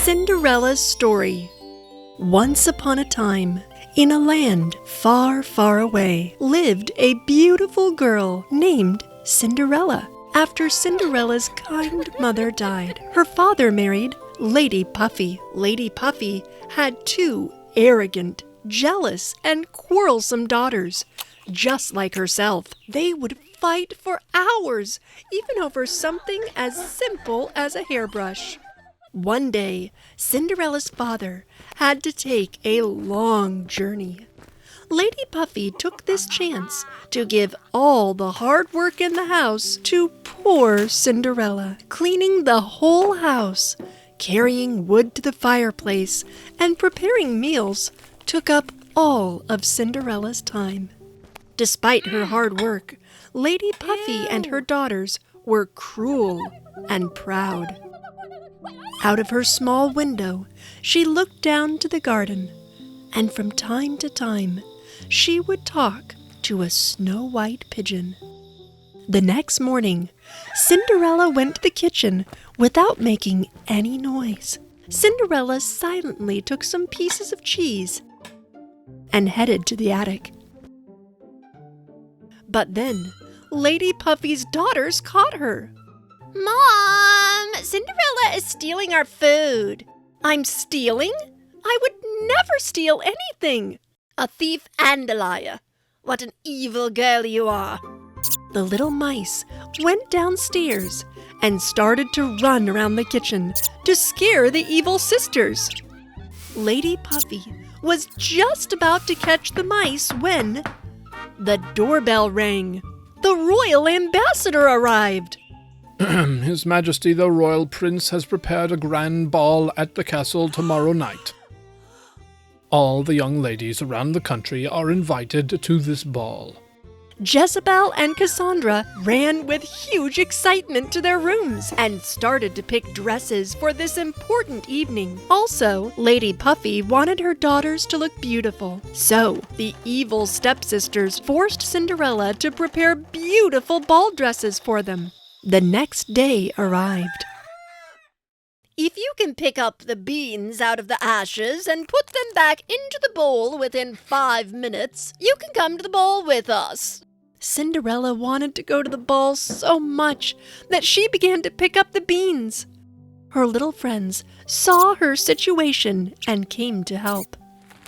Cinderella's story. Once upon a time, in a land far, far away, lived a beautiful girl named Cinderella. After Cinderella's kind mother died, her father married Lady Puffy. Lady Puffy had two arrogant, jealous, and quarrelsome daughters, just like herself. They would fight for hours, even over something as simple as a hairbrush. One day, Cinderella's father had to take a long journey. Lady Puffy took this chance to give all the hard work in the house to poor Cinderella, cleaning the whole house, carrying wood to the fireplace, and preparing meals took up all of Cinderella's time. Despite her hard work, Lady Puffy and her daughters were cruel and proud. Out of her small window, she looked down to the garden, and from time to time, she would talk to a snow-white pigeon. The next morning, Cinderella went to the kitchen without making any noise. Cinderella silently took some pieces of cheese and headed to the attic. But then, Lady Puffy's daughters caught her. "Mom, Cinderella is stealing our food." "I'm stealing? I would never steal anything." "A thief and a liar. What an evil girl you are." The little mice went downstairs and started to run around the kitchen to scare the evil sisters. Lady Puffy was just about to catch the mice when the doorbell rang. The royal ambassador arrived. His Majesty the Royal Prince has prepared a grand ball at the castle tomorrow night. All the young ladies around the country are invited to this ball. Jezebel and Cassandra ran with huge excitement to their rooms and started to pick dresses for this important evening. Also, Lady Puffy wanted her daughters to look beautiful. So, the evil stepsisters forced Cinderella to prepare beautiful ball dresses for them. The next day arrived. "If you can pick up the beans out of the ashes and put them back into the bowl within 5 minutes, you can come to the ball with us." Cinderella wanted to go to the ball so much that she began to pick up the beans. Her little friends saw her situation and came to help.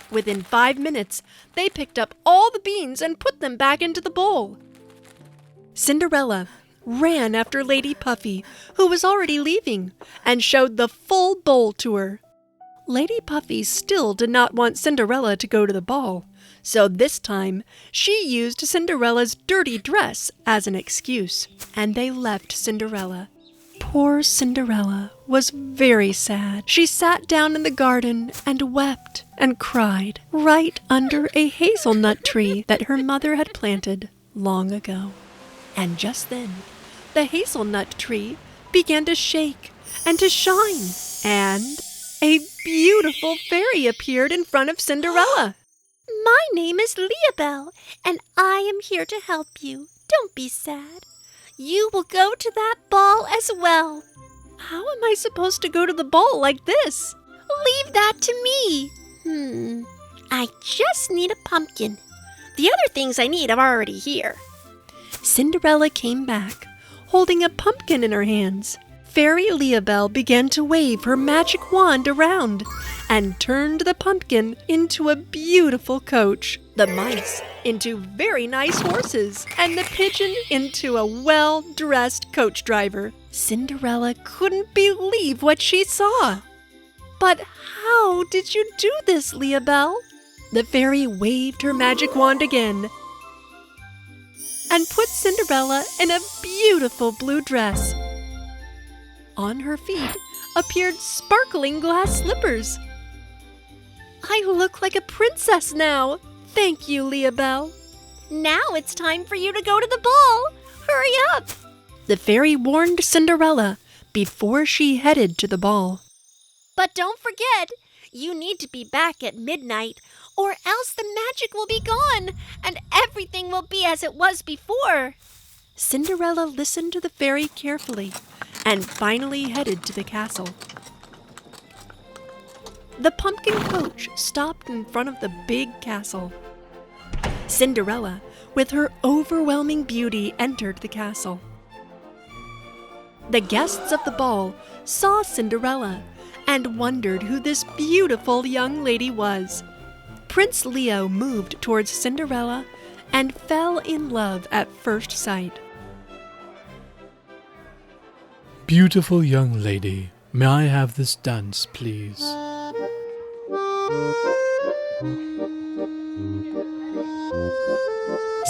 Within 5 minutes, they picked up all the beans and put them back into the bowl. Cinderella ran after Lady Puffy, who was already leaving, and showed the full bowl to her. Lady Puffy still did not want Cinderella to go to the ball, so this time she used Cinderella's dirty dress as an excuse, and they left Cinderella. Poor Cinderella was very sad. She sat down in the garden and wept and cried right under a hazelnut tree that her mother had planted long ago. And just then, the hazelnut tree began to shake and to shine, and a beautiful fairy appeared in front of Cinderella. "My name is Leabelle, and I am here to help you. Don't be sad. You will go to that ball as well." "How am I supposed to go to the ball like this?" "Leave that to me. I just need a pumpkin. The other things I need are already here." Cinderella came back, holding a pumpkin in her hands. Fairy Leabelle began to wave her magic wand around and turned the pumpkin into a beautiful coach, the mice into very nice horses, and the pigeon into a well-dressed coach driver. Cinderella couldn't believe what she saw. "But how did you do this, Leabelle?" The fairy waved her magic wand again and put Cinderella in a beautiful blue dress. On her feet appeared sparkling glass slippers. "I look like a princess now. Thank you, Leabelle." "Now it's time for you to go to the ball. Hurry up." The fairy warned Cinderella before she headed to the ball. "But don't forget, you need to be back at midnight, or else the magic will be gone, and everything will be as it was before." Cinderella listened to the fairy carefully and finally headed to the castle. the pumpkin coach stopped in front of the big castle. Cinderella, with her overwhelming beauty, entered the castle. The guests of the ball saw Cinderella and wondered who this beautiful young lady was. Prince Leo moved towards Cinderella and fell in love at first sight. Beautiful young lady, may I have this dance, please?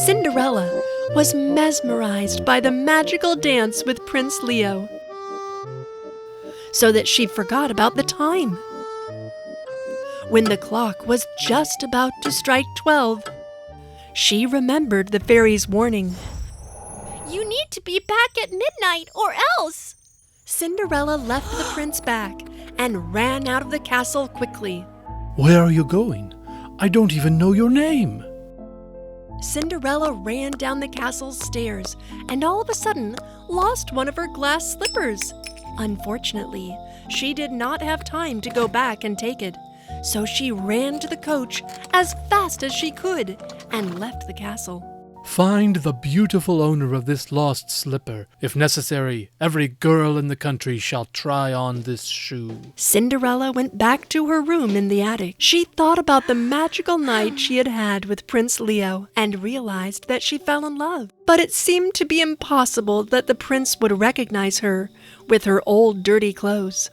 Cinderella was mesmerized by the magical dance with Prince Leo, so that she forgot about the time. When the clock was just about to strike 12, she remembered the fairy's warning. You need to be back at midnight or else. Cinderella left the prince back and ran out of the castle quickly. Where are you going? I don't even know your name. Cinderella ran down the castle's stairs and all of a sudden lost one of her glass slippers. Unfortunately, she did not have time to go back and take it, so she ran to the coach as fast as she could and left the castle. Find the beautiful owner of this lost slipper. If necessary, every girl in the country shall try on this shoe. Cinderella went back to her room in the attic. She thought about the magical night she had had with Prince Leo and realized that she fell in love. But it seemed to be impossible that the prince would recognize her with her old dirty clothes.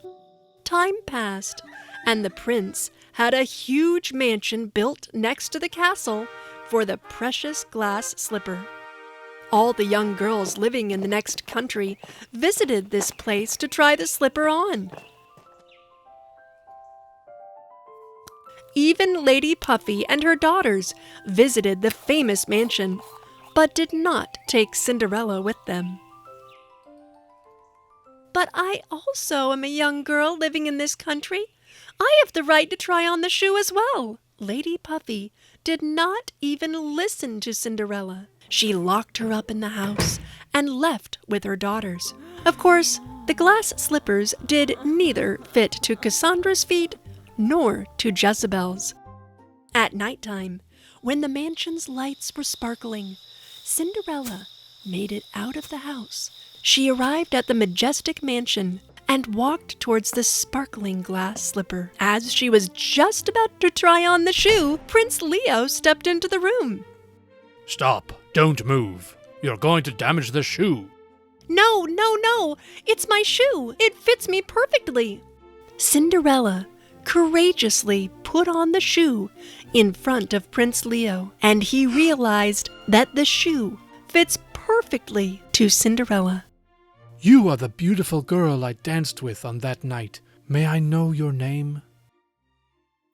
Time passed, and the prince had a huge mansion built next to the castle for the precious glass slipper. All the young girls living in the next country visited this place to try the slipper on. Even Lady Puffy and her daughters visited the famous mansion, but did not take Cinderella with them. But I also am a young girl living in this country. I have the right to try on the shoe as well. Lady Puffy did not even listen to Cinderella. She locked her up in the house and left with her daughters. Of course, the glass slippers did neither fit to Cassandra's feet nor to Jezebel's. At nighttime, when the mansion's lights were sparkling, Cinderella made it out of the house. She arrived at the majestic mansion and walked towards the sparkling glass slipper. As she was just about to try on the shoe, Prince Leo stepped into the room. Stop! Don't move! You're going to damage the shoe! No! It's my shoe! It fits me perfectly! Cinderella courageously put on the shoe in front of Prince Leo, and he realized that the shoe fits perfectly to Cinderella. You are the beautiful girl I danced with on that night. May I know your name?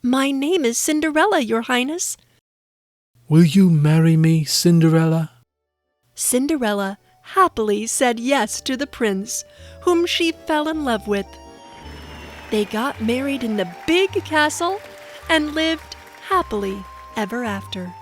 My name is Cinderella, Your Highness. Will you marry me, Cinderella? Cinderella happily said yes to the prince, whom she fell in love with. They got married in the big castle and lived happily ever after.